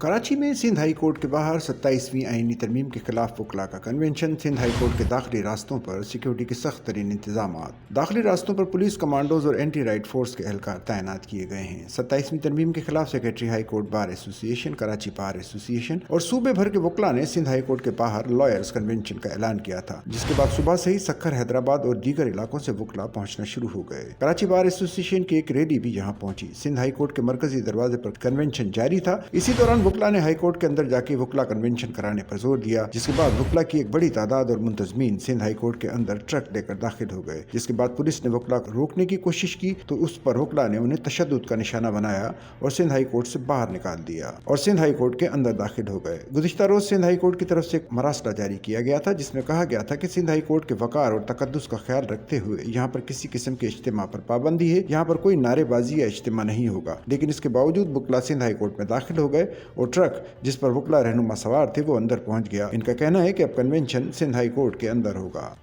कराची में Sindh high court के बाहर 27वीं आईनी तरमीम के खिलाफ वकला का कन्वेंशन। सिंध हाई कोर्ट के दाखिली रास्तों पर सिक्योरिटी के सख्त तरीन इंतजाम। दाखिली रास्तों पर पुलिस कमांडोज और एंटी राइट फोर्स के एहलकार तैनात किए गए हैं। 27वीं तरमीम के खिलाफ secretary high court bar association, Karachi bar association और सूबे भर के वकला ने सिंध हाई कोर्ट के बाहर लॉयर्स कन्वेंशन का ऐलान किया था, जिसके बाद सुबह से ही सक्खर, हैदराबाद और दीगर इलाकों से वकला पहुंचना शुरू हो गए। कराची बार एसोसिएशन की एक रैली भी यहाँ पहुंची। सिंध हाई कोर्ट के मरकजी दरवाजे पर कन्वेंशन जारी था। इसी दौरान वकला ने हाई कोर्ट के अंदर जाके वकला कन्वेंशन कराने पर जोर दिया, जिसके बाद वकला की एक बड़ी तादाद और मुंतजमीन सिंध हाई कोर्ट के अंदर ट्रक लेकर दाखिल हो गए। जिसके बाद पुलिस ने वकला को रोकने की कोशिश की तो उस पर वकला ने उन्हें तशद्दुद का निशाना बनाया और सिंध हाई कोर्ट से बाहर निकाल दिया और सिंध हाई कोर्ट के अंदर दाखिल हो गए। गुज़िश्ता रोज सिंध हाई कोर्ट की तरफ से एक मरासला जारी किया गया था, जिसमें कहा गया था कि सिंध हाई कोर्ट के वकार और तकद्दुस का ख्याल रखते हुए यहाँ पर किसी किस्म के इज्तिमा पर पाबंदी है। यहाँ पर कोई नारेबाजी या इज्तिमा नहीं होगा। लेकिन इसके बावजूद वकला सिंध हाई कोर्ट में दाखिल हो गए और ट्रक जिस पर वकला रहनुमा सवार थे वो अंदर पहुंच गया। इनका कहना है कि अब कन्वेंशन सिंध हाई कोर्ट के अंदर होगा।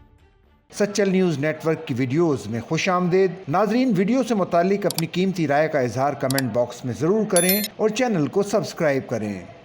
सच्चल न्यूज़ नेटवर्क की वीडियोस में खुश आमदेद। नाजरीन, वीडियो से मुतालिक अपनी कीमती राय का इजहार कमेंट बॉक्स में ज़रूर करें और चैनल को सब्सक्राइब करें।